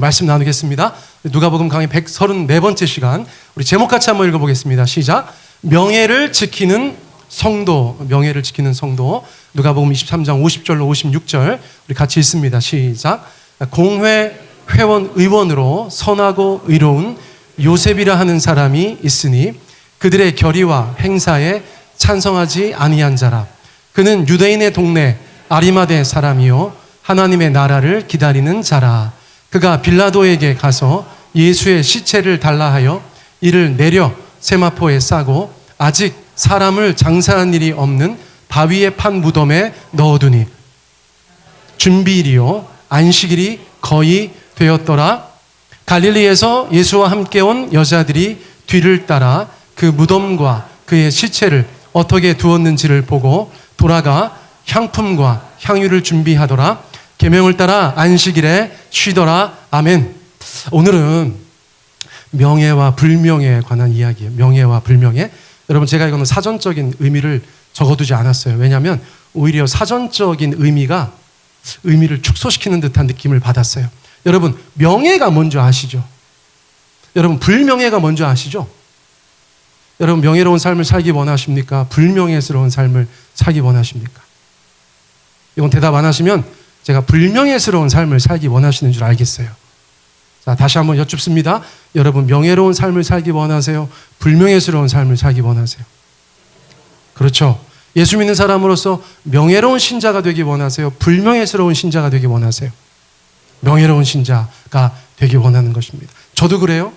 말씀 나누겠습니다. 누가복음 강의 134번째 시간, 우리 제목 같이 한번 읽어보겠습니다. 시작. 명예를 지키는 성도, 명예를 지키는 성도. 누가복음 23장 50절로 56절 우리 같이 읽습니다. 시작. 공회 회원 의원으로 선하고 의로운 요셉이라 하는 사람이 있으니 그들의 결의와 행사에 찬성하지 아니한 자라. 그는 유대인의 동네 아리마대 사람이요 하나님의 나라를 기다리는 자라. 그가 빌라도에게 가서 예수의 시체를 달라 하여 이를 내려 세마포에 싸고 아직 사람을 장사한 일이 없는 바위에 판 무덤에 넣어두니 준비일이요 안식일이 거의 되었더라. 갈릴리에서 예수와 함께 온 여자들이 뒤를 따라 그 무덤과 그의 시체를 어떻게 두었는지를 보고 돌아가 향품과 향유를 준비하더라. 계명을 따라 안식일에 쉬더라. 아멘. 오늘은 명예와 불명예에 관한 이야기예요. 명예와 불명예. 여러분, 제가 이거는 사전적인 의미를 적어두지 않았어요. 왜냐하면 오히려 사전적인 의미를 축소시키는 듯한 느낌을 받았어요. 여러분, 명예가 뭔지 아시죠? 여러분, 불명예가 뭔지 아시죠? 여러분, 명예로운 삶을 살기 원하십니까? 불명예스러운 삶을 살기 원하십니까? 이건 대답 안 하시면 제가 불명예스러운 삶을 살기 원하시는 줄 알겠어요. 자, 다시 한번 여쭙습니다. 여러분, 명예로운 삶을 살기 원하세요? 불명예스러운 삶을 살기 원하세요? 그렇죠. 예수 믿는 사람으로서 명예로운 신자가 되기 원하세요? 불명예스러운 신자가 되기 원하세요? 명예로운 신자가 되기 원하는 것입니다. 저도 그래요.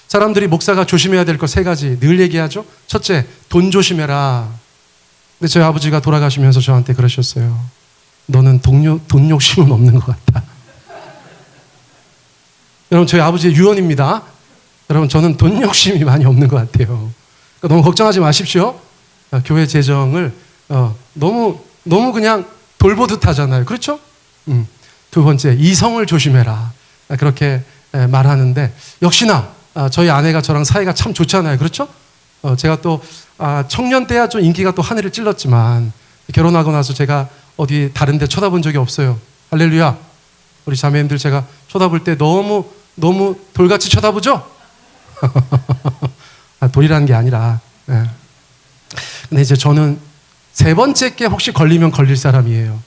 사람들이 목사가 조심해야 될 것 3가지 늘 얘기하죠. 첫째, 돈 조심해라. 근데 저희 아버지가 돌아가시면서 저한테 그러셨어요. 너는 돈 욕심은 없는 것 같다. 여러분, 저희 아버지의 유언입니다. 여러분, 저는 돈 욕심이 많이 없는 것 같아요. 그러니까 너무 걱정하지 마십시오. 교회 재정을 너무 그냥 돌보듯 하잖아요. 그렇죠? 두 번째, 이성을 조심해라. 그렇게 말하는데 역시나 저희 아내가 저랑 사이가 참 좋잖아요. 그렇죠? 제가 또 청년 때야 좀 인기가 또 하늘을 찔렀지만 결혼하고 나서 제가 어디 다른 데 쳐다본 적이 없어요. 할렐루야. 우리 자매님들 제가 쳐다볼 때 너무 돌같이 쳐다보죠? 돌이라는 게 아니라. 네. 근데 이제 저는 3번째 게 혹시 걸리면 걸릴 사람이에요.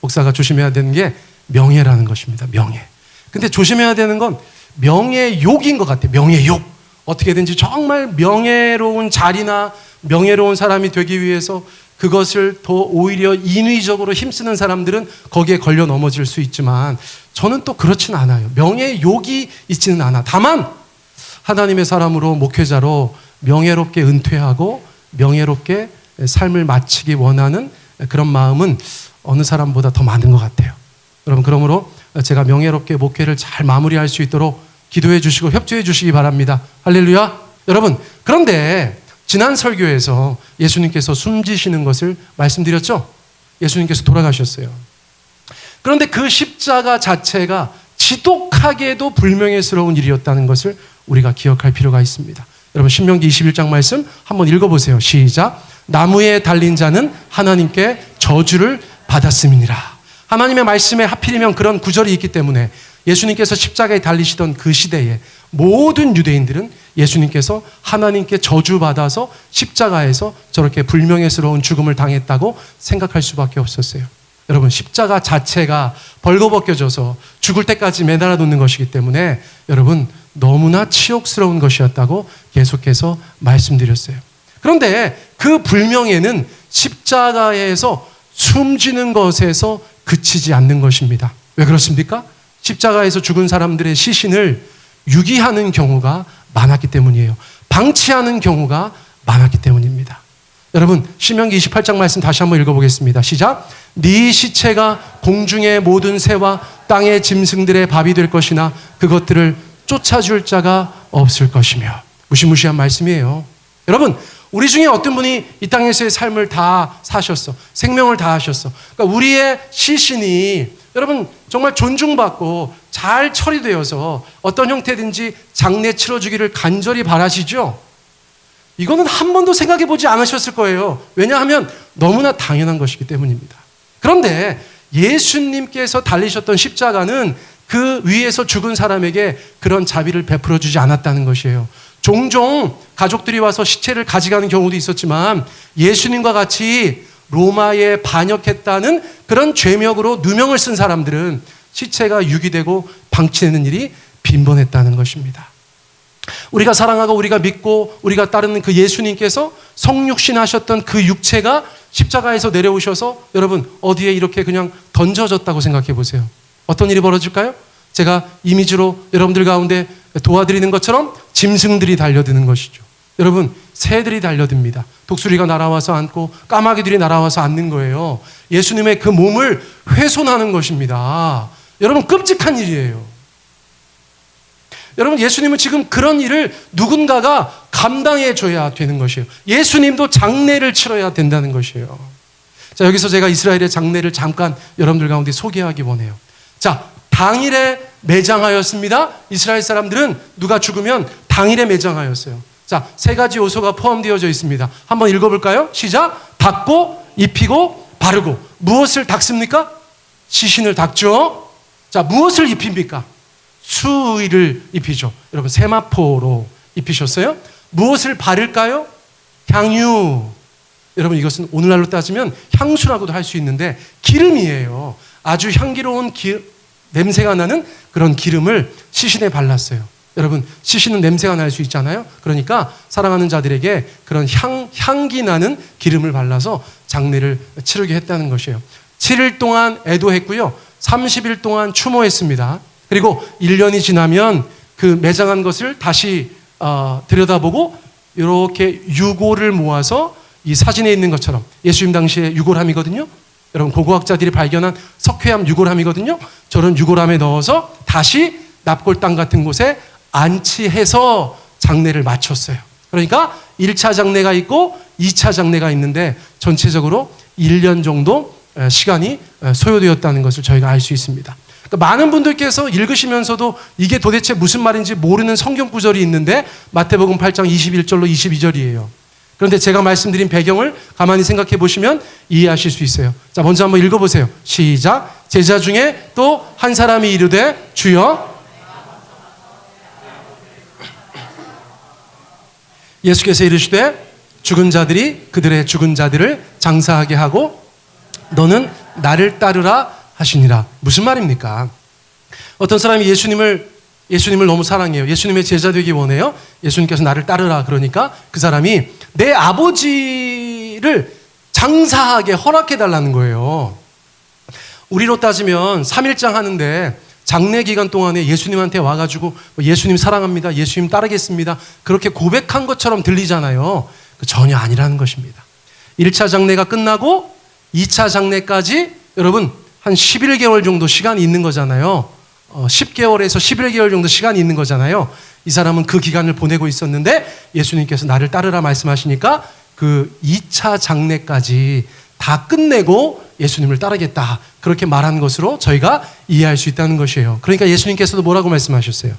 목사가 조심해야 되는 게 명예라는 것입니다. 명예. 근데 조심해야 되는 건 명예욕인 것 같아요. 명예욕. 어떻게든지 정말 명예로운 자리나 명예로운 사람이 되기 위해서 그것을 더 오히려 인위적으로 힘쓰는 사람들은 거기에 걸려 넘어질 수 있지만 저는 또 그렇진 않아요. 명예욕이 있지는 않아. 다만 하나님의 사람으로 목회자로 명예롭게 은퇴하고 명예롭게 삶을 마치기 원하는 그런 마음은 어느 사람보다 더 많은 것 같아요. 여러분, 그러므로 제가 명예롭게 목회를 잘 마무리할 수 있도록 기도해 주시고 협조해 주시기 바랍니다. 할렐루야. 여러분, 그런데 지난 설교에서 예수님께서 숨지시는 것을 말씀드렸죠? 예수님께서 돌아가셨어요. 그런데 그 십자가 자체가 지독하게도 불명예스러운 일이었다는 것을 우리가 기억할 필요가 있습니다. 여러분, 신명기 21장 말씀 한번 읽어보세요. 시작. 나무에 달린 자는 하나님께 저주를 받았음이니라. 하나님의 말씀에 하필이면 그런 구절이 있기 때문에 예수님께서 십자가에 달리시던 그 시대에 모든 유대인들은 예수님께서 하나님께 저주받아서 십자가에서 저렇게 불명예스러운 죽음을 당했다고 생각할 수밖에 없었어요. 여러분, 십자가 자체가 벌거벗겨져서 죽을 때까지 매달아 놓는 것이기 때문에 여러분, 너무나 치욕스러운 것이었다고 계속해서 말씀드렸어요. 그런데 그 불명예는 십자가에서 숨지는 것에서 그치지 않는 것입니다. 왜 그렇습니까? 십자가에서 죽은 사람들의 시신을 유기하는 경우가 많았기 때문이에요. 방치하는 경우가 많았기 때문입니다. 여러분, 신명기 28장 말씀 다시 한번 읽어보겠습니다. 시작. 네 시체가 공중의 모든 새와 땅의 짐승들의 밥이 될 것이나 그것들을 쫓아줄 자가 없을 것이며. 무시무시한 말씀이에요. 여러분, 우리 중에 어떤 분이 이 땅에서의 삶을 다 사셨어. 생명을 다 하셨어. 그러니까 우리의 시신이 여러분 정말 존중받고 잘 처리되어서 어떤 형태든지 장례 치러주기를 간절히 바라시죠? 이거는 한 번도 생각해 보지 않으셨을 거예요. 왜냐하면 너무나 당연한 것이기 때문입니다. 그런데 예수님께서 달리셨던 십자가는 그 위에서 죽은 사람에게 그런 자비를 베풀어 주지 않았다는 것이에요. 종종 가족들이 와서 시체를 가져가는 경우도 있었지만 예수님과 같이 로마에 반역했다는 그런 죄명으로 누명을 쓴 사람들은 시체가 유기되고 방치되는 일이 빈번했다는 것입니다. 우리가 사랑하고 우리가 믿고 우리가 따르는 그 예수님께서 성육신하셨던 그 육체가 십자가에서 내려오셔서 여러분 어디에 이렇게 그냥 던져졌다고 생각해 보세요. 어떤 일이 벌어질까요? 제가 이미지로 여러분들 가운데 도와드리는 것처럼 짐승들이 달려드는 것이죠. 여러분 새들이 달려듭니다. 독수리가 날아와서 앉고 까마귀들이 날아와서 앉는 거예요. 예수님의 그 몸을 훼손하는 것입니다. 여러분 끔찍한 일이에요. 여러분 예수님은 지금 그런 일을 누군가가 감당해 줘야 되는 것이에요. 예수님도 장례를 치러야 된다는 것이에요. 자, 여기서 제가 이스라엘의 장례를 잠깐 여러분들 가운데 소개하기 원해요. 자, 당일에 매장하였습니다. 이스라엘 사람들은 누가 죽으면 당일에 매장하였어요. 자, 세 가지 요소가 포함되어져 있습니다. 한번 읽어볼까요? 시작. 닦고 입히고 바르고. 무엇을 닦습니까? 시신을 닦죠. 자, 무엇을 입힙니까? 수의를 입히죠. 여러분 세마포로 입히셨어요? 무엇을 바를까요? 향유. 여러분 이것은 오늘날로 따지면 향수라고도 할 수 있는데 기름이에요. 아주 향기로운 냄새가 나는 그런 기름을 시신에 발랐어요. 여러분 시신은 냄새가 날 수 있잖아요. 그러니까 사랑하는 자들에게 그런 향기 나는 기름을 발라서 장례를 치르게 했다는 것이에요. 7일 동안 애도했고요. 30일 동안 추모했습니다. 그리고 1년이 지나면 그 매장한 것을 다시 들여다보고 이렇게 유골을 모아서 이 사진에 있는 것처럼 예수님 당시에 유골함이거든요. 여러분 고고학자들이 발견한 석회암 유골함이거든요. 저런 유골함에 넣어서 다시 납골 땅 같은 곳에 안치해서 장례를 마쳤어요. 그러니까 1차 장례가 있고 2차 장례가 있는데 전체적으로 1년 정도 시간이 소요되었다는 것을 저희가 알 수 있습니다. 그러니까 많은 분들께서 읽으시면서도 이게 도대체 무슨 말인지 모르는 성경 구절이 있는데 마태복음 8장 21절로 22절이에요. 그런데 제가 말씀드린 배경을 가만히 생각해 보시면 이해하실 수 있어요. 자, 먼저 한번 읽어보세요. 시작. 제자 중에 또 한 사람이 이르되 주여. 예수께서 이르시되 죽은 자들이 그들의 죽은 자들을 장사하게 하고 너는 나를 따르라 하시니라. 무슨 말입니까? 어떤 사람이 예수님을 너무 사랑해요. 예수님의 제자 되기 원해요. 예수님께서 나를 따르라 그러니까 그 사람이 내 아버지를 장사하게 허락해 달라는 거예요. 우리로 따지면 3일장 하는데 장례 기간 동안에 예수님한테 와가지고 예수님 사랑합니다. 예수님 따르겠습니다. 그렇게 고백한 것처럼 들리잖아요. 전혀 아니라는 것입니다. 1차 장례가 끝나고 2차 장례까지 여러분 한 11개월 정도 시간이 있는 거잖아요. 10개월에서 11개월 정도 시간이 있는 거잖아요. 이 사람은 그 기간을 보내고 있었는데 예수님께서 나를 따르라 말씀하시니까 그 2차 장례까지 다 끝내고 예수님을 따르겠다. 그렇게 말한 것으로 저희가 이해할 수 있다는 것이에요. 그러니까 예수님께서도 뭐라고 말씀하셨어요?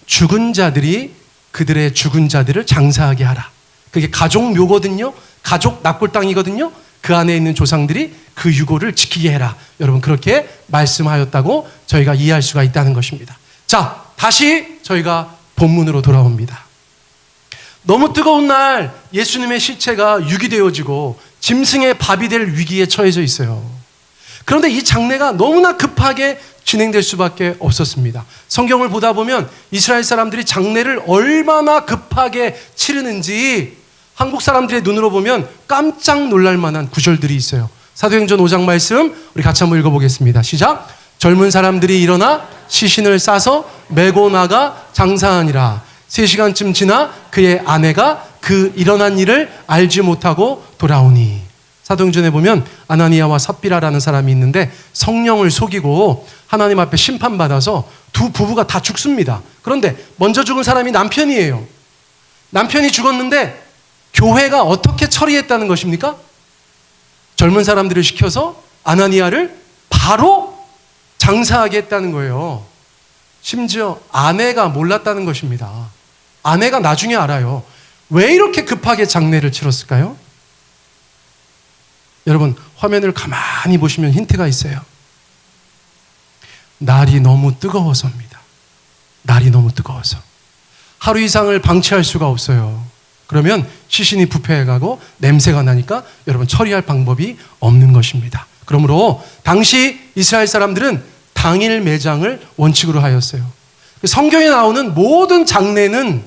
죽은 자들이 그들의 죽은 자들을 장사하게 하라. 그게 가족 묘거든요. 가족 납골 땅이거든요. 그 안에 있는 조상들이 그 유고를 지키게 해라. 여러분 그렇게 말씀하였다고 저희가 이해할 수가 있다는 것입니다. 자, 다시 저희가 본문으로 돌아옵니다. 너무 뜨거운 날 예수님의 시체가 유기되어지고 짐승의 밥이 될 위기에 처해져 있어요. 그런데 이 장례가 너무나 급하게 진행될 수밖에 없었습니다. 성경을 보다 보면 이스라엘 사람들이 장례를 얼마나 급하게 치르는지 한국 사람들의 눈으로 보면 깜짝 놀랄 만한 구절들이 있어요. 사도행전 5장 말씀 우리 같이 한번 읽어보겠습니다. 시작. 젊은 사람들이 일어나 시신을 싸서 메고 나가 장사하니라. 3시간쯤 지나 그의 아내가 그 일어난 일을 알지 못하고 돌아오니. 사도행전에 보면 아나니아와 삽비라라는 사람이 있는데 성령을 속이고 하나님 앞에 심판받아서 두 부부가 다 죽습니다. 그런데 먼저 죽은 사람이 남편이에요. 남편이 죽었는데 교회가 어떻게 처리했다는 것입니까? 젊은 사람들을 시켜서 아나니아를 바로 장사하게 했다는 거예요. 심지어 아내가 몰랐다는 것입니다. 아내가 나중에 알아요. 왜 이렇게 급하게 장례를 치렀을까요? 여러분 화면을 가만히 보시면 힌트가 있어요. 날이 너무 뜨거워서입니다. 날이 너무 뜨거워서. 하루 이상을 방치할 수가 없어요. 그러면 시신이 부패해가고 냄새가 나니까 여러분 처리할 방법이 없는 것입니다. 그러므로 당시 이스라엘 사람들은 당일 매장을 원칙으로 하였어요. 성경에 나오는 모든 장례는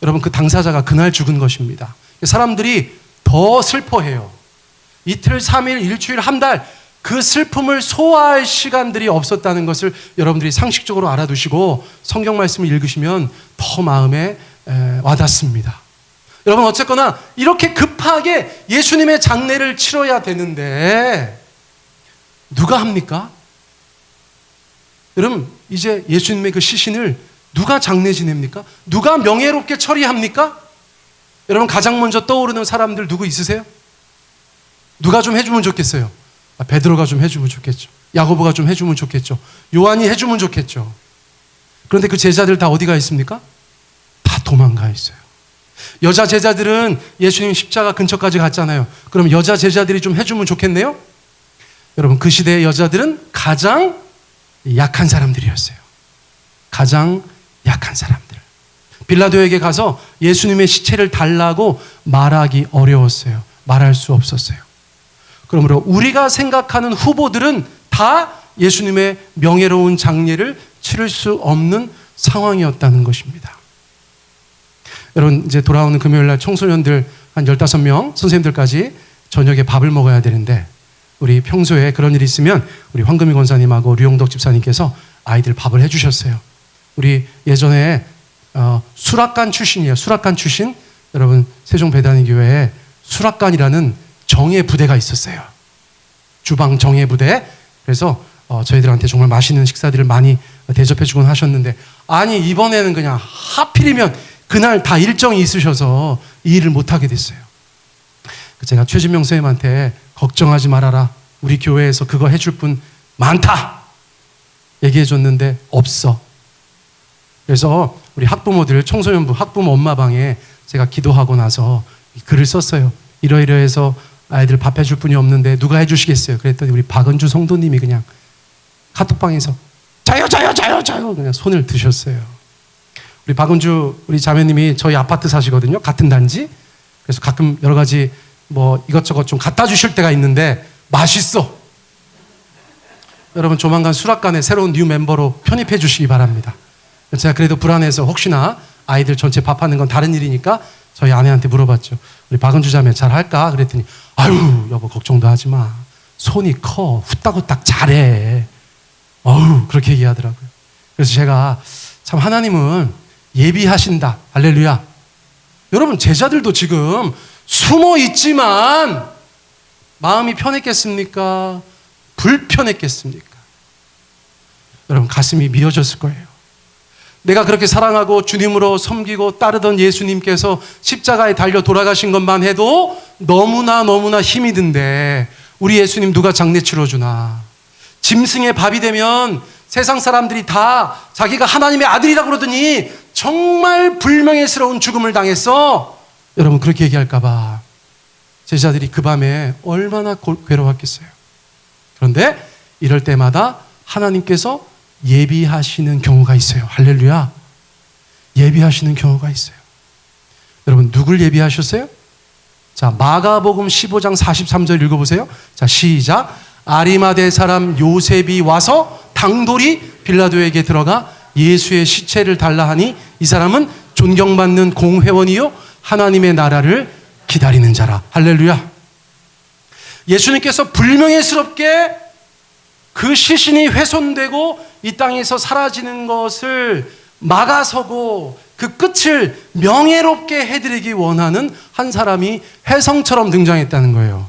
여러분 그 당사자가 그날 죽은 것입니다. 사람들이 더 슬퍼해요. 이틀, 3일, 일주일, 한 달 그 슬픔을 소화할 시간들이 없었다는 것을 여러분들이 상식적으로 알아두시고 성경 말씀을 읽으시면 더 마음에 와닿습니다. 여러분 어쨌거나 이렇게 급하게 예수님의 장례를 치러야 되는데 누가 합니까? 여러분 이제 예수님의 그 시신을 누가 장례 지냅니까? 누가 명예롭게 처리합니까? 여러분 가장 먼저 떠오르는 사람들 누구 있으세요? 누가 좀 해주면 좋겠어요? 베드로가 좀 해주면 좋겠죠. 야고보가 좀 해주면 좋겠죠. 요한이 해주면 좋겠죠. 그런데 그 제자들 다 어디가 있습니까? 다 도망가 있어요. 여자 제자들은 예수님 십자가 근처까지 갔잖아요. 그럼 여자 제자들이 좀 해주면 좋겠네요? 여러분 그 시대의 여자들은 가장 약한 사람들이었어요. 가장 약한 사람들. 빌라도에게 가서 예수님의 시체를 달라고 말하기 어려웠어요. 말할 수 없었어요. 그러므로 우리가 생각하는 후보들은 다 예수님의 명예로운 장례를 치를 수 없는 상황이었다는 것입니다. 여러분 이제 돌아오는 금요일날 청소년들 한 15명 선생님들까지 저녁에 밥을 먹어야 되는데 우리 평소에 그런 일이 있으면 우리 황금희 권사님하고 류용덕 집사님께서 아이들 밥을 해주셨어요. 우리 예전에 수락관 출신이에요. 수락관 출신. 여러분 세종배단위 교회에 수락관이라는 정예 부대가 있었어요. 주방 정예 부대. 그래서 저희들한테 정말 맛있는 식사들을 많이 대접해주곤 하셨는데 아니 이번에는 그냥 하필이면 그날 다 일정이 있으셔서 이 일을 못하게 됐어요. 제가 최진명 선생님한테 걱정하지 말아라. 우리 교회에서 그거 해줄 분 많다. 얘기해줬는데 없어. 그래서 우리 학부모들 청소년부 학부모 엄마방에 제가 기도하고 나서 글을 썼어요. 이러이러해서 아이들 밥 해줄 분이 없는데 누가 해주시겠어요? 그랬더니 우리 박은주 성도님이 그냥 카톡방에서 자요 그냥 손을 드셨어요. 우리 박은주 우리 자매님이 저희 아파트 사시거든요. 같은 단지. 그래서 가끔 여러 가지 뭐 이것저것 좀 갖다 주실 때가 있는데 맛있어. 여러분 조만간 수락관에 새로운 뉴 멤버로 편입해 주시기 바랍니다. 제가 그래도 불안해서 혹시나 아이들 전체 밥하는 건 다른 일이니까 저희 아내한테 물어봤죠. 우리 박은주 자매 잘 할까? 그랬더니 아유 여보 걱정도 하지 마. 손이 커. 후딱후딱 잘해. 어우 그렇게 얘기하더라고요. 그래서 제가 참 하나님은 예비하신다. 할렐루야. 여러분 제자들도 지금 숨어 있지만 마음이 편했겠습니까? 불편했겠습니까? 여러분 가슴이 미어졌을 거예요. 내가 그렇게 사랑하고 주님으로 섬기고 따르던 예수님께서 십자가에 달려 돌아가신 것만 해도 너무나 힘이 든데 우리 예수님 누가 장례 치러주나. 짐승의 밥이 되면 세상 사람들이 다 자기가 하나님의 아들이라고 그러더니 정말 불명예스러운 죽음을 당했어. 여러분 그렇게 얘기할까 봐 제자들이 그 밤에 얼마나 괴로웠겠어요. 그런데 이럴 때마다 하나님께서 예비하시는 경우가 있어요. 할렐루야. 예비하시는 경우가 있어요. 여러분 누굴 예비하셨어요? 자 마가복음 15장 43절 읽어보세요. 자 시작. 아리마대 사람 요셉이 와서 당돌이 빌라도에게 들어가 예수의 시체를 달라 하니 이 사람은 존경받는 공회원이요 하나님의 나라를 기다리는 자라. 할렐루야. 예수님께서 불명예스럽게 그 시신이 훼손되고 이 땅에서 사라지는 것을 막아서고 그 끝을 명예롭게 해드리기 원하는 한 사람이 혜성처럼 등장했다는 거예요.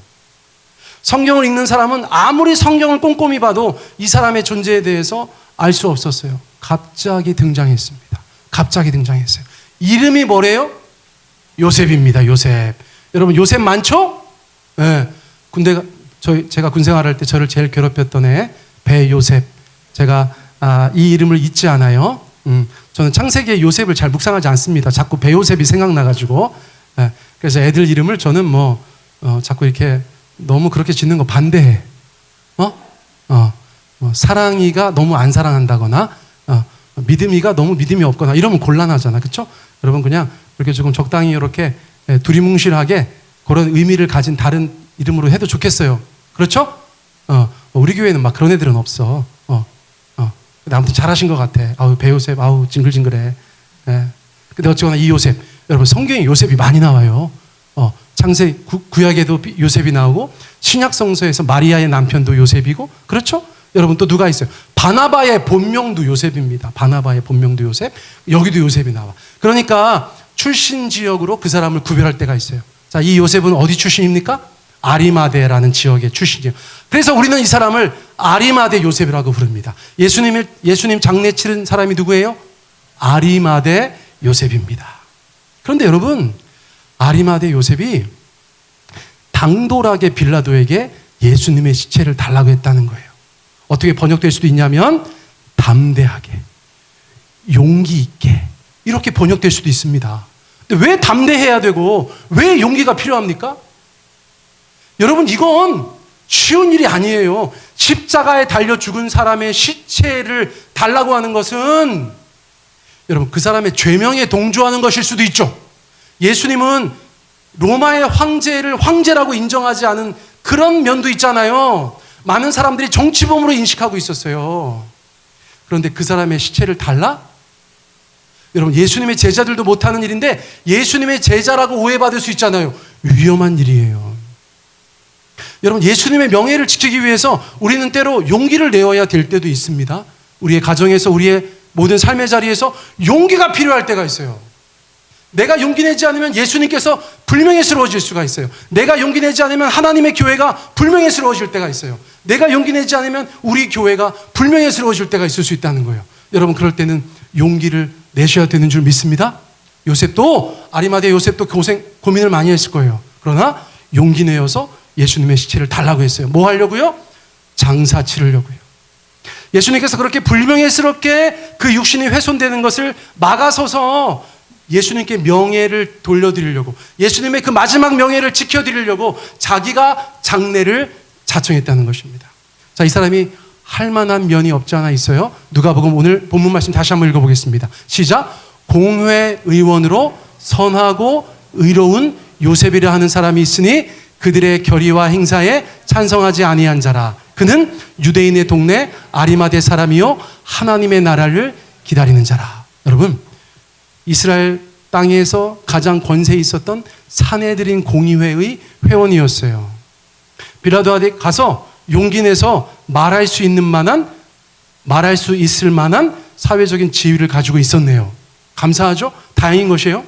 성경을 읽는 사람은 아무리 성경을 꼼꼼히 봐도 이 사람의 존재에 대해서 알 수 없었어요. 갑자기 등장했습니다. 갑자기 등장했어요. 이름이 뭐래요? 요셉입니다. 요셉. 여러분 요셉 많죠? 네. 제가 군 생활할 때 저를 제일 괴롭혔던 애 배요셉. 제가 이 이름을 잊지 않아요. 저는 창세기의 요셉을 잘 묵상하지 않습니다. 자꾸 배요셉이 생각나가지고. 네. 그래서 애들 이름을 저는 자꾸 이렇게 너무 그렇게 짓는 거 반대해. 사랑이가 너무 안 사랑한다거나 믿음이가 너무 믿음이 없거나 이러면 곤란하잖아. 그렇죠? 여러분 그냥 이렇게 조금 적당히 이렇게 두리뭉실하게 그런 의미를 가진 다른 이름으로 해도 좋겠어요. 그렇죠? 우리 교회는 막 그런 애들은 없어. 아무튼 잘하신 것 같아. 아우 배요셉, 아우 징글징글해. 예. 근데 어쨌거나 이 요셉, 여러분 성경에 요셉이 많이 나와요. 창세 구약에도 요셉이 나오고 신약 성서에서 마리아의 남편도 요셉이고, 그렇죠? 여러분 또 누가 있어요? 바나바의 본명도 요셉입니다. 바나바의 본명도 요셉. 여기도 요셉이 나와. 그러니까 출신 지역으로 그 사람을 구별할 때가 있어요. 자, 이 요셉은 어디 출신입니까? 아리마대라는 지역의 출신이에요. 그래서 우리는 이 사람을 아리마대 요셉이라고 부릅니다. 예수님 장례 치른 사람이 누구예요? 아리마대 요셉입니다. 그런데 여러분, 아리마대 요셉이 당돌하게 빌라도에게 예수님의 시체를 달라고 했다는 거예요. 어떻게 번역될 수도 있냐면 담대하게, 용기 있게 이렇게 번역될 수도 있습니다. 근데 왜 담대해야 되고 왜 용기가 필요합니까? 여러분 이건 쉬운 일이 아니에요. 십자가에 달려 죽은 사람의 시체를 달라고 하는 것은 여러분 그 사람의 죄명에 동조하는 것일 수도 있죠. 예수님은 로마의 황제를 황제라고 인정하지 않은 그런 면도 있잖아요. 많은 사람들이 정치범으로 인식하고 있었어요. 그런데 그 사람의 시체를 달라? 여러분 예수님의 제자들도 못하는 일인데 예수님의 제자라고 오해받을 수 있잖아요. 위험한 일이에요. 여러분 예수님의 명예를 지키기 위해서 우리는 때로 용기를 내어야 될 때도 있습니다. 우리의 가정에서 우리의 모든 삶의 자리에서 용기가 필요할 때가 있어요. 내가 용기 내지 않으면 예수님께서 불명예스러워질 수가 있어요. 내가 용기 내지 않으면 하나님의 교회가 불명예스러워질 때가 있어요. 내가 용기 내지 않으면 우리 교회가 불명예스러워질 때가 있을 수 있다는 거예요. 여러분 그럴 때는 용기를 내셔야 되는 줄 믿습니다. 요셉도 아리마대 요셉도 고민을 많이 했을 거예요. 그러나 용기 내어서 예수님의 시체를 달라고 했어요. 뭐 하려고요? 장사 치르려고요. 예수님께서 그렇게 불명예스럽게 그 육신이 훼손되는 것을 막아서서 예수님께 명예를 돌려드리려고, 예수님의 그 마지막 명예를 지켜드리려고 자기가 장례를 자청했다는 것입니다. 자, 이 사람이 할 만한 면이 없지 않아 있어요. 누가복음 오늘 본문 말씀 다시 한번 읽어보겠습니다. 시작. 공회 의원으로 선하고 의로운 요셉이라 하는 사람이 있으니 그들의 결의와 행사에 찬성하지 아니한 자라. 그는 유대인의 동네 아리마대 사람이요 하나님의 나라를 기다리는 자라. 여러분 이스라엘 땅에서 가장 권세 있었던 산헤드린 공의회의 회원이었어요. 빌라도한테 가서 용기 내서 말할 수 있을 만한 사회적인 지위를 가지고 있었네요. 감사하죠? 다행인 것이에요.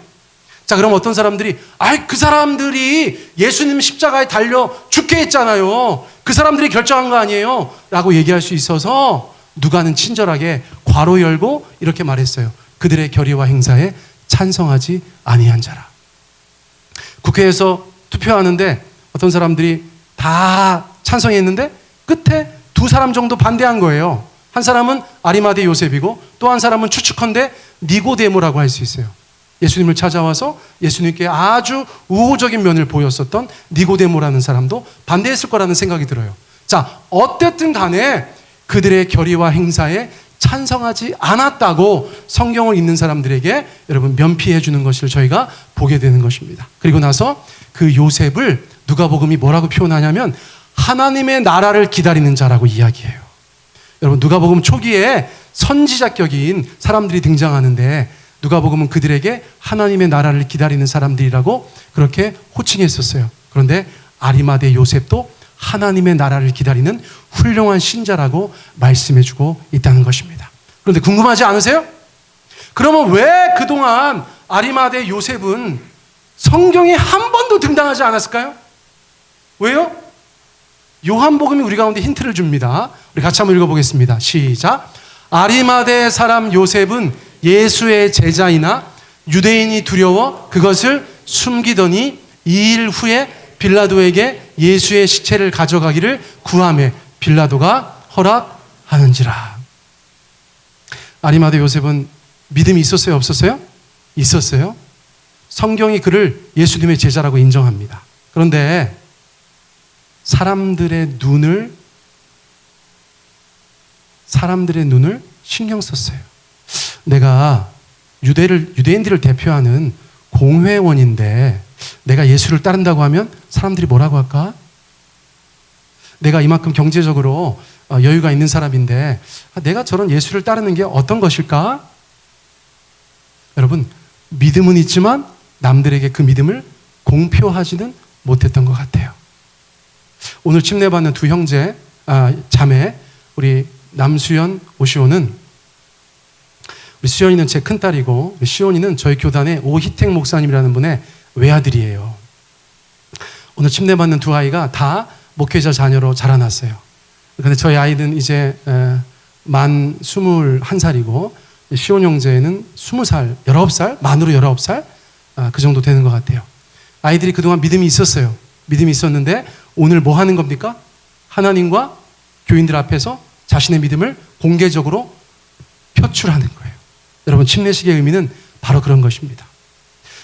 자, 그럼 어떤 사람들이 그 사람들이 예수님 십자가에 달려 죽게 했잖아요. 그 사람들이 결정한 거 아니에요? 라고 얘기할 수 있어서 누가는 친절하게 괄호 열고 이렇게 말했어요. 그들의 결의와 행사에 찬성하지 아니한 자라. 국회에서 투표하는데 어떤 사람들이 다 찬성했는데 끝에 두 사람 정도 반대한 거예요. 한 사람은 아리마대 요셉이고 또 한 사람은 추측컨대 니고데모라고 할 수 있어요. 예수님을 찾아와서 예수님께 아주 우호적인 면을 보였었던 니고데모라는 사람도 반대했을 거라는 생각이 들어요. 자, 어쨌든 간에 그들의 결의와 행사에 찬성하지 않았다고 성경을 읽는 사람들에게 여러분 면피해 주는 것을 저희가 보게 되는 것입니다. 그리고 나서 그 요셉을 누가복음이 뭐라고 표현하냐면 하나님의 나라를 기다리는 자라고 이야기해요. 여러분 누가복음 초기에 선지자격인 사람들이 등장하는데 누가복음은 그들에게 하나님의 나라를 기다리는 사람들이라고 그렇게 호칭했었어요. 그런데 아리마대 요셉도 하나님의 나라를 기다리는 훌륭한 신자라고 말씀해주고 있다는 것입니다. 그런데 궁금하지 않으세요? 그러면 왜 그동안 아리마대 요셉은 성경에 한 번도 등장하지 않았을까요? 왜요? 요한복음이 우리 가운데 힌트를 줍니다. 우리 같이 한번 읽어보겠습니다. 시작. 아리마대 사람 요셉은 예수의 제자이나 유대인이 두려워 그것을 숨기더니 2일 후에 빌라도에게 예수의 시체를 가져가기를 구하매 빌라도가 허락하는지라. 아리마대 요셉은 믿음이 있었어요? 없었어요? 있었어요. 성경이 그를 예수님의 제자라고 인정합니다. 그런데 사람들의 눈을 사람들의 눈을 신경 썼어요. 내가 유대인들을 대표하는 공회원인데 내가 예수를 따른다고 하면 사람들이 뭐라고 할까? 내가 이만큼 경제적으로 여유가 있는 사람인데 내가 저런 예수를 따르는 게 어떤 것일까? 여러분, 믿음은 있지만 남들에게 그 믿음을 공표하지는 못했던 것 같아요. 오늘 침례받는 두 형제, 자매, 우리 남수연, 오시오는, 우리 수연이는 제 큰딸이고 시온이는 저희 교단의 오희택 목사님이라는 분의 외아들이에요. 오늘 침례받는 두 아이가 다 목회자 자녀로 자라났어요. 그런데 저희 아이는 이제 만 21살이고 시온 형제는 20살, 19살, 만으로 19살 그 정도 되는 것 같아요. 아이들이 그동안 믿음이 있었어요. 믿음이 있었는데 오늘 뭐 하는 겁니까? 하나님과 교인들 앞에서 자신의 믿음을 공개적으로 표출하는 거예요. 여러분, 침례식의 의미는 바로 그런 것입니다.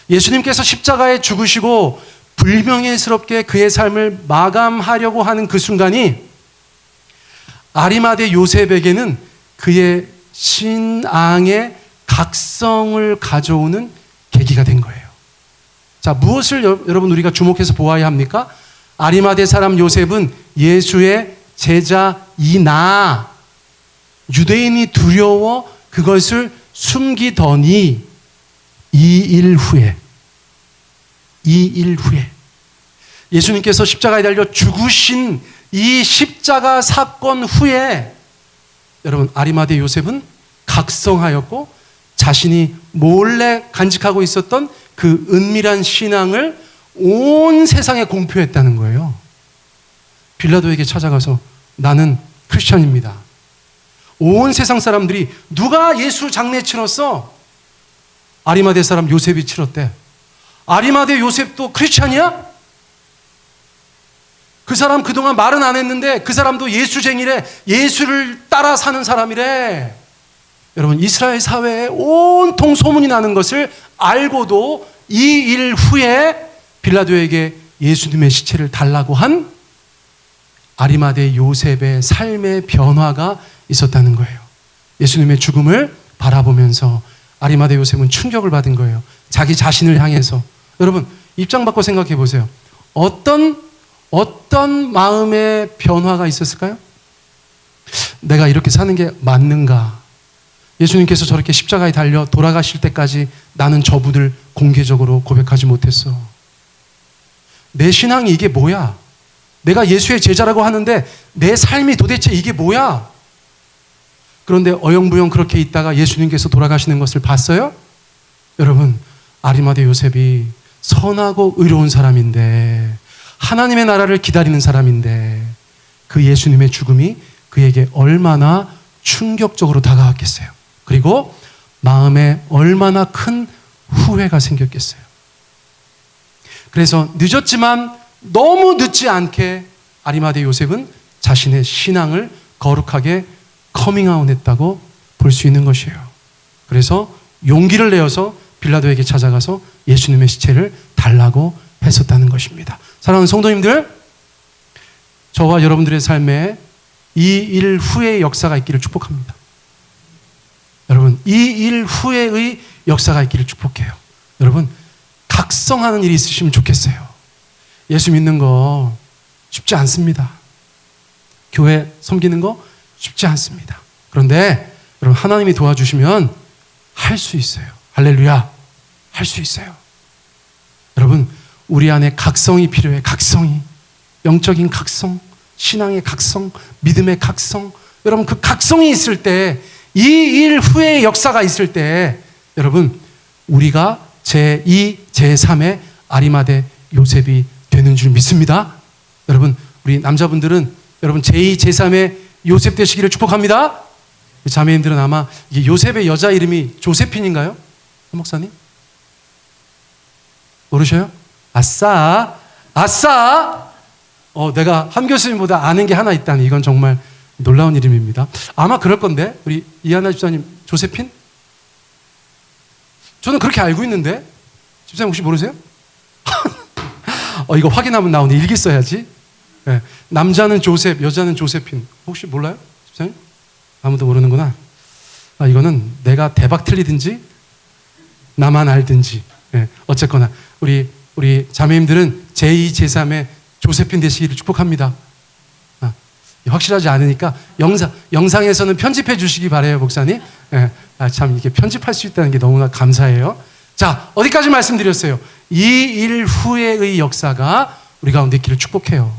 예수님께서 십자가에 죽으시고 불명예스럽게 그의 삶을 마감하려고 하는 그 순간이 아리마대 요셉에게는 그의 신앙의 각성을 가져오는 계기가 된 거예요. 자, 무엇을 여러분 우리가 주목해서 보아야 합니까? 아리마대 사람 요셉은 예수의 제자이나 유대인이 두려워 그것을 숨기더니 2일 후에 예수님께서 십자가에 달려 죽으신 이 십자가 사건 후에 여러분, 아리마대 요셉은 각성하였고 자신이 몰래 간직하고 있었던 그 은밀한 신앙을 온 세상에 공표했다는 거예요. 빌라도에게 찾아가서 나는 크리스천입니다. 온 세상 사람들이 누가 예수 장례 치렀어? 아리마대 사람 요셉이 치렀대. 아리마대 요셉도 크리스천이야? 그 사람 그동안 말은 안 했는데 그 사람도 예수쟁이래. 예수를 따라 사는 사람이래. 여러분, 이스라엘 사회에 온통 소문이 나는 것을 알고도 이 일 후에 빌라도에게 예수님의 시체를 달라고 한 아리마대 요셉의 삶의 변화가 있었다는 거예요. 예수님의 죽음을 바라보면서 아리마대 요셉은 충격을 받은 거예요. 자기 자신을 향해서. 여러분, 입장 바꿔 생각해 보세요. 어떤 마음의 변화가 있었을까요? 내가 이렇게 사는 게 맞는가? 예수님께서 저렇게 십자가에 달려 돌아가실 때까지 나는 저분을 공개적으로 고백하지 못했어. 내 신앙이 이게 뭐야? 내가 예수의 제자라고 하는데 내 삶이 도대체 이게 뭐야? 그런데 어영부영 그렇게 있다가 예수님께서 돌아가시는 것을 봤어요? 여러분, 아리마대 요셉이 선하고 의로운 사람인데 하나님의 나라를 기다리는 사람인데 그 예수님의 죽음이 그에게 얼마나 충격적으로 다가왔겠어요. 그리고 마음에 얼마나 큰 후회가 생겼겠어요. 그래서 늦었지만 너무 늦지 않게 아리마대 요셉은 자신의 신앙을 거룩하게 커밍아웃했다고 볼 수 있는 것이에요. 그래서 용기를 내어서 빌라도에게 찾아가서 예수님의 시체를 달라고 했었다는 것입니다. 사랑하는 성도님들, 저와 여러분들의 삶에 이 일 후의 역사가 있기를 축복합니다. 여러분, 이 일 후의 역사가 있기를 축복해요. 여러분, 각성하는 일이 있으시면 좋겠어요. 예수 믿는 거 쉽지 않습니다. 교회 섬기는 거 쉽지 않습니다. 그런데 여러분, 하나님이 도와주시면 할 수 있어요. 할렐루야. 할 수 있어요. 여러분, 우리 안에 각성이 필요해. 각성이. 영적인 각성, 신앙의 각성, 믿음의 각성. 여러분, 그 각성이 있을 때, 이 일 후의 역사가 있을 때, 여러분, 우리가 제2, 제3의 아리마대 요셉이 되는 줄 믿습니다. 여러분, 우리 남자분들은 여러분 제2, 제3의 요셉 되시기를 축복합니다. 자매님들은 아마 이게 요셉의 여자 이름이 조세핀인가요? 목사님? 모르셔요? 아싸! 아싸! 내가 한 교수님보다 아는 게 하나 있다니 이건 정말 놀라운 이름입니다. 아마 그럴 건데 우리 이하나 집사님 조세핀? 저는 그렇게 알고 있는데 집사님 혹시 모르세요? 이거 확인하면 나오네. 일기 써야지. 네. 남자는 조셉, 여자는 조세핀. 혹시 몰라요? 집사님? 아무도 모르는구나. 이거는 내가 대박 틀리든지 나만 알든지, 예, 어쨌거나 우리 자매님들은 제2, 제3의 조세핀 되시기를 축복합니다. 확실하지 않으니까 영상에서는 편집해 주시기 바래요, 목사님. 예, 참 이게 편집할 수 있다는 게 너무나 감사해요. 자, 어디까지 말씀드렸어요? 이 일 후에의 역사가 우리 가운데 있기를 축복해요.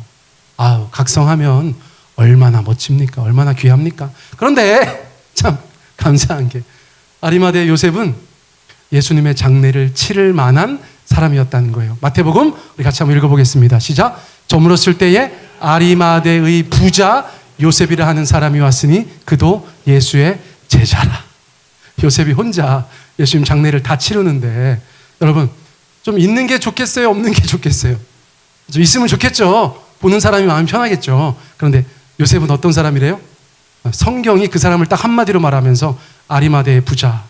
각성하면 얼마나 멋집니까? 얼마나 귀합니까? 그런데 참 감사한 게 아리마대 요셉은 예수님의 장례를 치를 만한 사람이었다는 거예요. 마태복음 우리 같이 한번 읽어보겠습니다. 시작. 저물었을 때에 아리마대의 부자 요셉이라 하는 사람이 왔으니 그도 예수의 제자라. 요셉이 혼자 예수님 장례를 다 치르는데, 여러분 좀 있는 게 좋겠어요? 없는 게 좋겠어요? 좀 있으면 좋겠죠. 보는 사람이 마음이 편하겠죠. 그런데 요셉은 어떤 사람이래요? 성경이 그 사람을 딱 한마디로 말하면서 아리마대의 부자.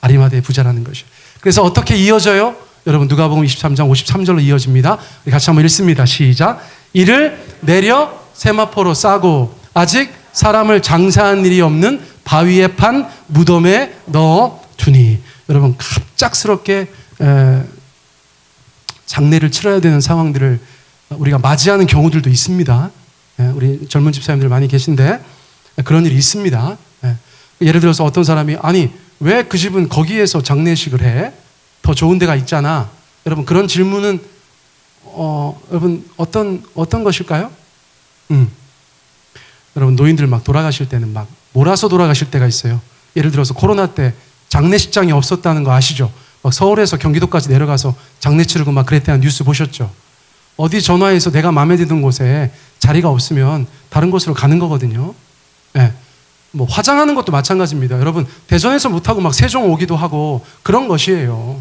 아리마대의 부자라는 것이에요. 그래서 어떻게 이어져요? 여러분 누가복음 23장 53절로 이어집니다. 우리 같이 한번 읽습니다. 시작. 이를 내려 세마포로 싸고 아직 사람을 장사한 일이 없는 바위에 판 무덤에 넣어 두니. 여러분 갑작스럽게 장례를 치러야 되는 상황들을 우리가 맞이하는 경우들도 있습니다. 우리 젊은 집사님들 많이 계신데 그런 일이 있습니다. 예를 들어서 어떤 사람이 왜 그 집은 거기에서 장례식을 해? 더 좋은 데가 있잖아. 여러분 그런 질문은 여러분 어떤 것일까요? 여러분 노인들 막 돌아가실 때는 막 몰아서 돌아가실 때가 있어요. 예를 들어서 코로나 때 장례식장이 없었다는 거 아시죠? 막 서울에서 경기도까지 내려가서 장례 치르고 막 그랬다는 뉴스 보셨죠? 어디 전화해서 내가 마음에 드는 곳에 자리가 없으면 다른 곳으로 가는 거거든요. 네. 뭐 화장하는 것도 마찬가지입니다. 여러분 대전에서 못하고 막 세종 오기도 하고 그런 것이에요.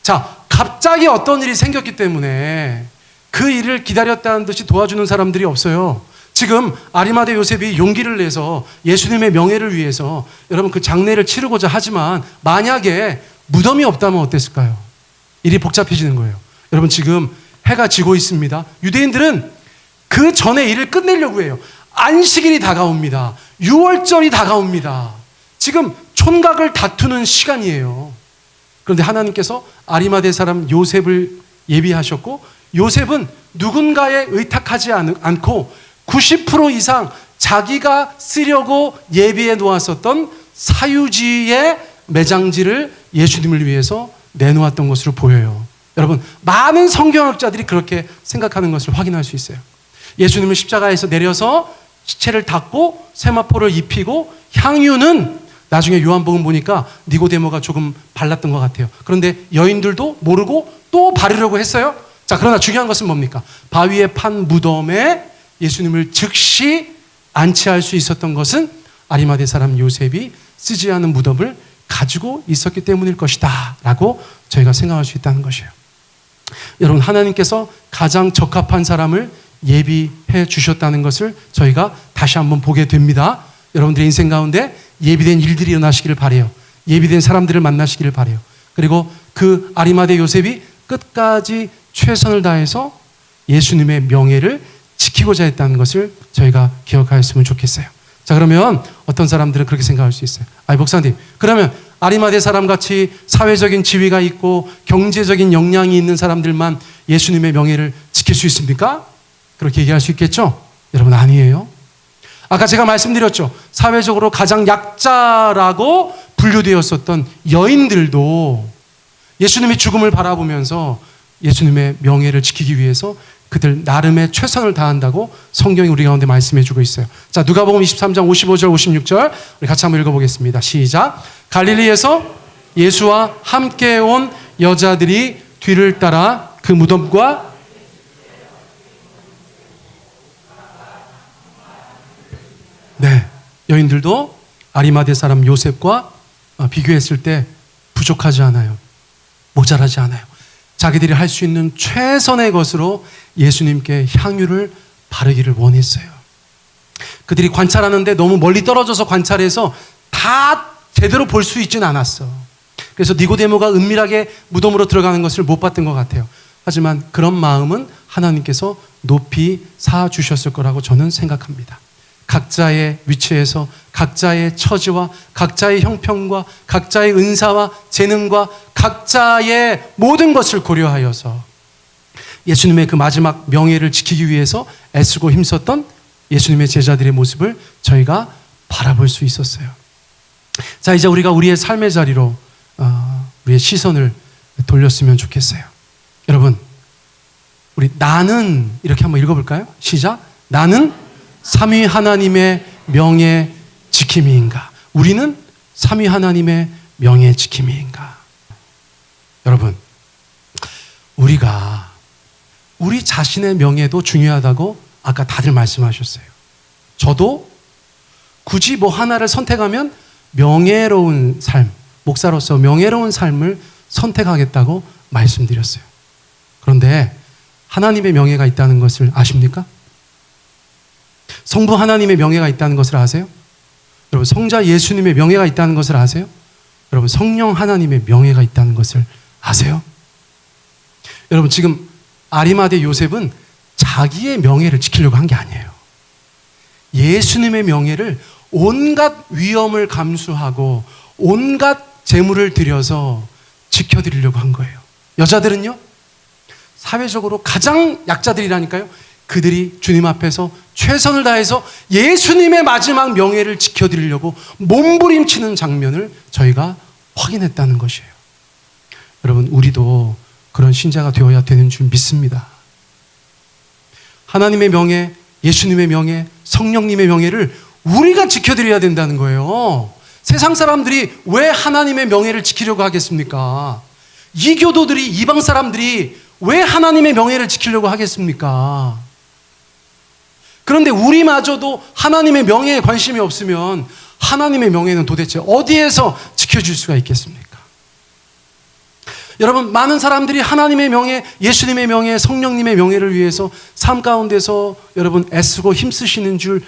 자, 갑자기 어떤 일이 생겼기 때문에 그 일을 기다렸다는 듯이 도와주는 사람들이 없어요. 지금 아리마대 요셉이 용기를 내서 예수님의 명예를 위해서 여러분 그 장례를 치르고자 하지만 만약에 무덤이 없다면 어땠을까요? 일이 복잡해지는 거예요. 여러분 지금 해가 지고 있습니다. 유대인들은 그 전에 일을 끝내려고 해요. 안식일이 다가옵니다. 6월절이 다가옵니다. 지금 촌각을 다투는 시간이에요. 그런데 하나님께서 아리마대 사람 요셉을 예비하셨고 요셉은 누군가에 의탁하지 않고 90% 이상 자기가 쓰려고 예비해 놓았었던 사유지의 매장지를 예수님을 위해서 내놓았던 것으로 보여요. 여러분 많은 성경학자들이 그렇게 생각하는 것을 확인할 수 있어요. 예수님은 십자가에서 내려서 시체를 닦고 세마포를 입히고 향유는 나중에 요한복음 보니까 니고데모가 조금 발랐던 것 같아요. 그런데 여인들도 모르고 또 바르려고 했어요. 자, 그러나 중요한 것은 뭡니까? 바위에 판 무덤에 예수님을 즉시 안치할 수 있었던 것은 아리마대 사람 요셉이 쓰지 않은 무덤을 가지고 있었기 때문일 것이다 라고 저희가 생각할 수 있다는 것이에요. 여러분 하나님께서 가장 적합한 사람을 예비해 주셨다는 것을 저희가 다시 한번 보게 됩니다. 여러분들의 인생 가운데 예비된 일들이 일어나시기를 바라요. 예비된 사람들을 만나시기를 바라요. 그리고 그 아리마대 요셉이 끝까지 최선을 다해서 예수님의 명예를 지키고자 했다는 것을 저희가 기억하였으면 좋겠어요. 자, 그러면 어떤 사람들은 그렇게 생각할 수 있어요. 목사님, 그러면 아리마대 사람같이 사회적인 지위가 있고 경제적인 역량이 있는 사람들만 예수님의 명예를 지킬 수 있습니까? 그렇게 얘기할 수 있겠죠? 여러분 아니에요. 아까 제가 말씀드렸죠. 사회적으로 가장 약자라고 분류되었었던 여인들도 예수님의 죽음을 바라보면서 예수님의 명예를 지키기 위해서 그들 나름의 최선을 다한다고 성경이 우리 가운데 말씀해주고 있어요. 자, 누가복음 23장 55절 56절 우리 같이 한번 읽어보겠습니다. 시작. 갈릴리에서 예수와 함께 온 여자들이 뒤를 따라 그 무덤과 여인들도 아리마대 사람 요셉과 비교했을 때 부족하지 않아요. 모자라지 않아요. 자기들이 할 수 있는 최선의 것으로 예수님께 향유를 바르기를 원했어요. 그들이 관찰하는데 너무 멀리 떨어져서 관찰해서 다 제대로 볼 수 있지는 않았어. 그래서 니고데모가 은밀하게 무덤으로 들어가는 것을 못 봤던 것 같아요. 하지만 그런 마음은 하나님께서 높이 사 주셨을 거라고 저는 생각합니다. 각자의 위치에서 각자의 처지와 각자의 형편과 각자의 은사와 재능과 각자의 모든 것을 고려하여서 예수님의 그 마지막 명예를 지키기 위해서 애쓰고 힘썼던 예수님의 제자들의 모습을 저희가 바라볼 수 있었어요. 자, 이제 우리가 우리의 삶의 자리로 우리의 시선을 돌렸으면 좋겠어요. 여러분, 우리 나는 이렇게 한번 읽어볼까요? 시작. 나는 삼위 하나님의 명예 지킴이인가? 우리는 삼위 하나님의 명예 지킴이인가? 여러분, 우리가 우리 자신의 명예도 중요하다고 아까 다들 말씀하셨어요. 저도 굳이 뭐 하나를 선택하면 명예로운 삶, 목사로서 명예로운 삶을 선택하겠다고 말씀드렸어요. 그런데 하나님의 명예가 있다는 것을 아십니까? 성부 하나님의 명예가 있다는 것을 아세요? 여러분, 성자 예수님의 명예가 있다는 것을 아세요? 여러분, 성령 하나님의 명예가 있다는 것을 아세요? 여러분, 지금 아리마대 요셉은 자기의 명예를 지키려고 한 게 아니에요. 예수님의 명예를 온갖 위험을 감수하고 온갖 재물을 들여서 지켜드리려고 한 거예요. 여자들은요, 사회적으로 가장 약자들이라니까요. 그들이 주님 앞에서 최선을 다해서 예수님의 마지막 명예를 지켜드리려고 몸부림치는 장면을 저희가 확인했다는 것이에요. 여러분, 우리도 그런 신자가 되어야 되는 줄 믿습니다. 하나님의 명예, 예수님의 명예, 성령님의 명예를 우리가 지켜드려야 된다는 거예요. 세상 사람들이 왜 하나님의 명예를 지키려고 하겠습니까? 이교도들이, 이방 사람들이 왜 하나님의 명예를 지키려고 하겠습니까? 그런데 우리마저도 하나님의 명예에 관심이 없으면 하나님의 명예는 도대체 어디에서 지켜줄 수가 있겠습니까? 여러분, 많은 사람들이 하나님의 명예, 예수님의 명예, 성령님의 명예를 위해서 삶 가운데서 여러분 애쓰고 힘쓰시는 줄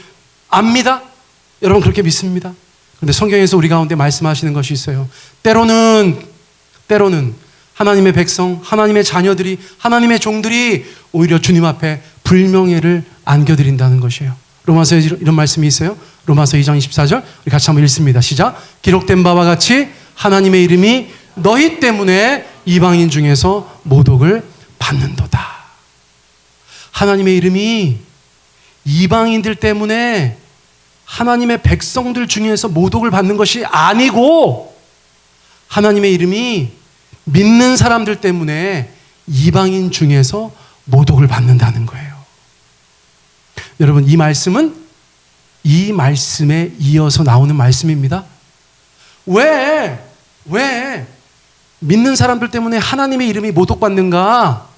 압니다. 여러분, 그렇게 믿습니다. 그런데 성경에서 우리 가운데 말씀하시는 것이 있어요. 때로는 하나님의 백성, 하나님의 자녀들이, 하나님의 종들이 오히려 주님 앞에 불명예를 안겨드린다는 것이에요. 로마서에 이런 말씀이 있어요. 로마서 2장 24절 우리 같이 한번 읽습니다. 시작. 기록된 바와 같이 하나님의 이름이 너희 때문에 이방인 중에서 모독을 받는도다. 하나님의 이름이 이방인들 때문에 하나님의 백성들 중에서 모독을 받는 것이 아니고 하나님의 이름이 믿는 사람들 때문에 이방인 중에서 모독을 받는다는 거예요. 여러분, 이 말씀은 이 말씀에 이어서 나오는 말씀입니다. 왜 믿는 사람들 때문에 하나님의 이름이 모독받는가?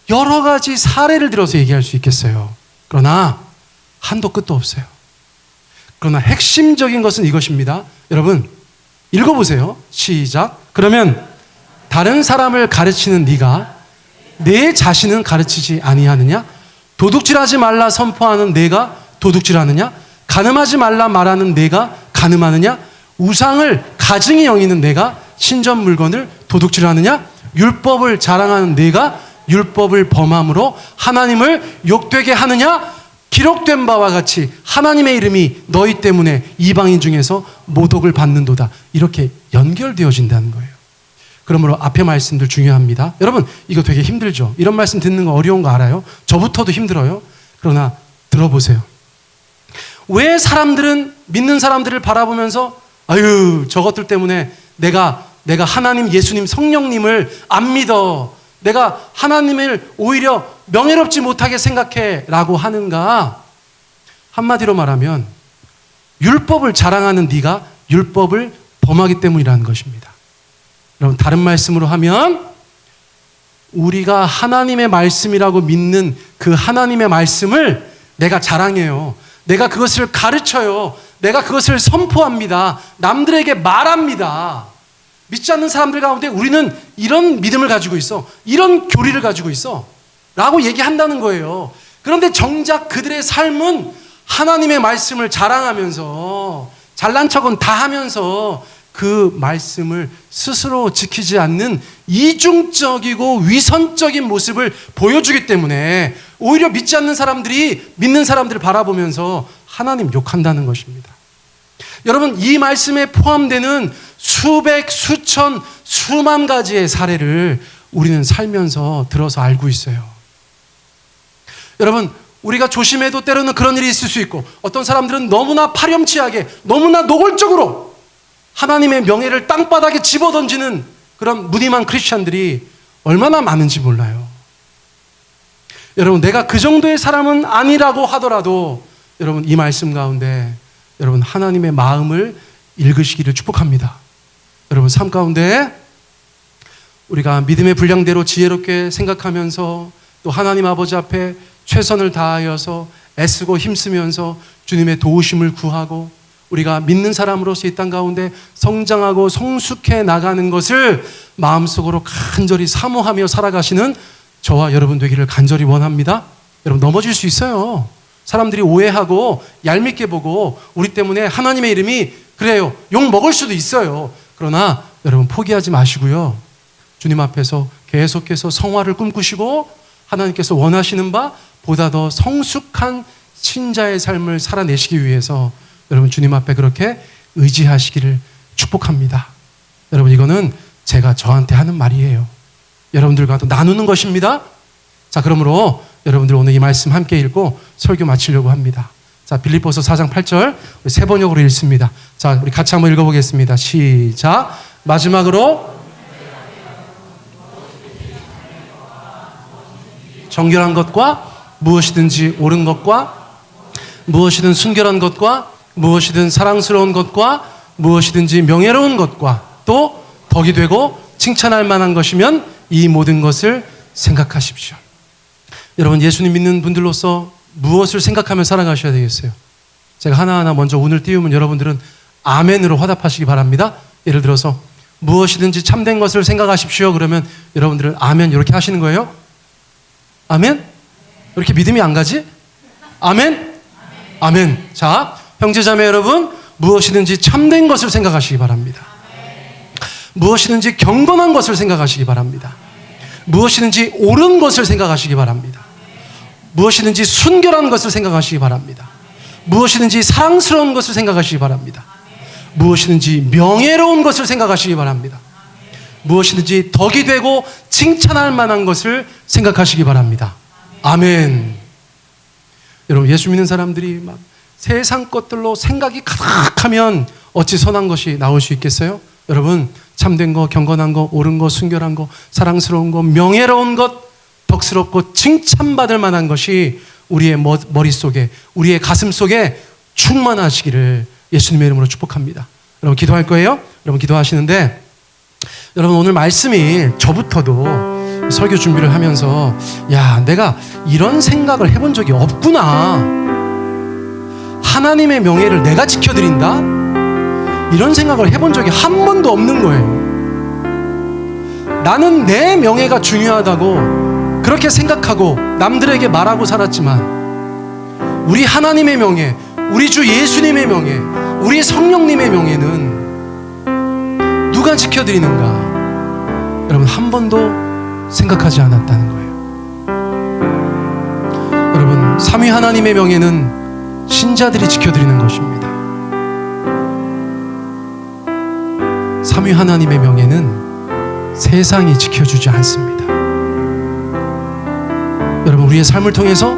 여러 가지 사례를 들어서 얘기할 수 있겠어요. 그러나 한도 끝도 없어요. 그러나 핵심적인 것은 이것입니다. 여러분, 읽어보세요. 시작. 그러면 다른 사람을 가르치는 네가 내 자신은 가르치지 아니하느냐? 도둑질하지 말라 선포하는 내가 도둑질하느냐? 간음하지 말라 말하는 내가 간음하느냐? 우상을 가증히 여기는 내가 신전 물건을 도둑질하느냐? 율법을 자랑하는 내가 율법을 범함으로 하나님을 욕되게 하느냐? 기록된 바와 같이 하나님의 이름이 너희 때문에 이방인 중에서 모독을 받는도다. 이렇게 연결되어진다는 거예요. 그러므로 앞에 말씀들 중요합니다. 여러분, 이거 되게 힘들죠? 이런 말씀 듣는 거 어려운 거 알아요? 저부터도 힘들어요. 그러나 들어보세요. 왜 사람들은 믿는 사람들을 바라보면서 아유, 저것들 때문에 내가 하나님, 예수님, 성령님을 안 믿어. 내가 하나님을 오히려 명예롭지 못하게 생각해 라고 하는가? 한마디로 말하면 율법을 자랑하는 네가 율법을 범하기 때문이라는 것입니다. 여러분, 다른 말씀으로 하면 우리가 하나님의 말씀이라고 믿는 그 하나님의 말씀을 내가 자랑해요. 내가 그것을 가르쳐요. 내가 그것을 선포합니다. 남들에게 말합니다. 믿지 않는 사람들 가운데 우리는 이런 믿음을 가지고 있어. 이런 교리를 가지고 있어. 라고 얘기한다는 거예요. 그런데 정작 그들의 삶은 하나님의 말씀을 자랑하면서 잘난 척은 다 하면서 그 말씀을 스스로 지키지 않는 이중적이고 위선적인 모습을 보여주기 때문에 오히려 믿지 않는 사람들이 믿는 사람들을 바라보면서 하나님 욕한다는 것입니다. 여러분, 이 말씀에 포함되는 수백, 수천, 수만 가지의 사례를 우리는 살면서 들어서 알고 있어요. 여러분, 우리가 조심해도 때로는 그런 일이 있을 수 있고, 어떤 사람들은 너무나 파렴치하게, 너무나 노골적으로 하나님의 명예를 땅바닥에 집어던지는 그런 무늬만 크리스찬들이 얼마나 많은지 몰라요. 여러분, 내가 그 정도의 사람은 아니라고 하더라도 여러분, 이 말씀 가운데 여러분, 하나님의 마음을 읽으시기를 축복합니다. 여러분, 삶 가운데 우리가 믿음의 분량대로 지혜롭게 생각하면서 또 하나님 아버지 앞에 최선을 다하여서 애쓰고 힘쓰면서 주님의 도우심을 구하고 우리가 믿는 사람으로서 이 땅 가운데 성장하고 성숙해 나가는 것을 마음속으로 간절히 사모하며 살아가시는 저와 여러분 되기를 간절히 원합니다. 여러분, 넘어질 수 있어요. 사람들이 오해하고 얄밉게 보고 우리 때문에 하나님의 이름이 그래요, 욕 먹을 수도 있어요. 그러나 여러분, 포기하지 마시고요, 주님 앞에서 계속해서 성화를 꿈꾸시고 하나님께서 원하시는 바 보다 더 성숙한 신자의 삶을 살아내시기 위해서 여러분, 주님 앞에 그렇게 의지하시기를 축복합니다. 여러분, 이거는 제가 저한테 하는 말이에요. 여러분들과도 나누는 것입니다. 자, 그러므로 여러분들 오늘 이 말씀 함께 읽고 설교 마치려고 합니다. 자, 빌립보서 4장 8절 우리 세 번역으로 읽습니다. 자, 우리 같이 한번 읽어보겠습니다. 시작. 마지막으로 정결한 것과 무엇이든지 옳은 것과 무엇이든 순결한 것과 무엇이든 사랑스러운 것과 무엇이든지 명예로운 것과 또 덕이 되고 칭찬할 만한 것이면 이 모든 것을 생각하십시오. 여러분, 예수님 믿는 분들로서 무엇을 생각하며 살아가셔야 되겠어요? 제가 하나하나 먼저 운을 띄우면 여러분들은 아멘으로 화답하시기 바랍니다. 예를 들어서 무엇이든지 참된 것을 생각하십시오. 그러면 여러분들은 아멘 이렇게 하시는 거예요? 아멘? 왜 이렇게 믿음이 안 가지? 아멘? 아멘. 자, 형제자매 여러분, 무엇이든지 참된 것을 생각하시기 바랍니다. 무엇이든지 경건한 것을 생각하시기 바랍니다. 무엇이든지 옳은 것을 생각하시기 바랍니다. 무엇이든지 순결한 것을 생각하시기 바랍니다. 무엇이든지 사랑스러운 것을 생각하시기 바랍니다. 무엇이든지 명예로운 것을 생각하시기 바랍니다. 무엇이든지 덕이 되고 칭찬할 만한 것을 생각하시기 바랍니다. 아멘. 여러분, 예수 믿는 사람들이 막 세상 것들로 생각이 가득하면 어찌 선한 것이 나올 수 있겠어요? 여러분, 참된 거, 경건한 거, 옳은 거, 순결한 거, 사랑스러운 거, 명예로운 것, 덕스럽고 칭찬받을 만한 것이 우리의 머릿속에, 우리의 가슴 속에 충만하시기를 예수님의 이름으로 축복합니다. 여러분, 기도할 거예요? 여러분, 기도하시는데 여러분, 오늘 말씀이 저부터도 설교 준비를 하면서 야, 내가 이런 생각을 해본 적이 없구나. 하나님의 명예를 내가 지켜드린다? 이런 생각을 해본 적이 한 번도 없는 거예요. 나는 내 명예가 중요하다고 그렇게 생각하고 남들에게 말하고 살았지만 우리 하나님의 명예, 우리 주 예수님의 명예, 우리 성령님의 명예는 누가 지켜드리는가? 여러분, 한 번도 생각하지 않았다는 거예요. 여러분, 삼위 하나님의 명예는 신자들이 지켜드리는 것입니다. 삼위 하나님의 명예는 세상이 지켜주지 않습니다. 여러분, 우리의 삶을 통해서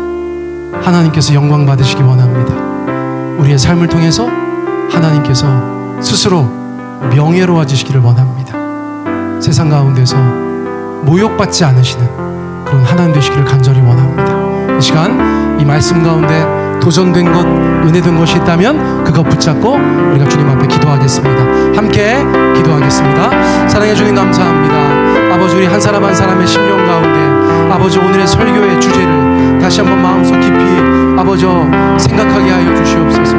하나님께서 영광 받으시기 원합니다. 우리의 삶을 통해서 하나님께서 스스로 명예로워지시기를 원합니다. 세상 가운데서 모욕받지 않으시는 그런 하나님 되시기를 간절히 원합니다. 이 시간 이 말씀 가운데 도전된 것, 은혜된 것이 있다면 그것 붙잡고 우리가 주님 앞에 기도하겠습니다. 함께 기도하겠습니다. 사랑해 주님 감사합니다. 아버지, 우리 한 사람 한 사람의 심령 가운데 아버지, 오늘의 설교의 주제를 다시 한번 마음속 깊이 아버지 생각하게 하여 주시옵소서.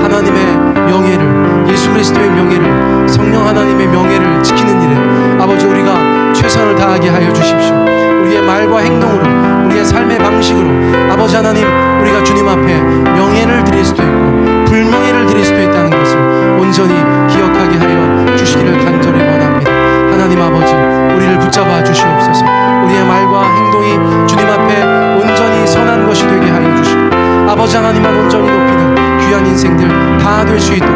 하나님의 명예를, 예수 그리스도의 명예를, 성령 하나님의 명예를 지키는 일에 아버지, 우리가 최선을 다하게 하여 주십시오. 우리의 말과 행동으로, 우리의 삶의 방식으로 아버지 하나님, 우리가 주님 앞에 명예를 드릴 수도 있고 불명예를 드릴 수도 있다는 것을 온전히 기억하게 하여 주시기를 간절히 원합니다. 하나님 아버지, 우리를 붙잡아 주시옵소서. 우리의 말과 행동이 주님 앞에 온전히 선한 것이 되게 하여 주시고 아버지 하나님만 온전히 높이는 수 있도록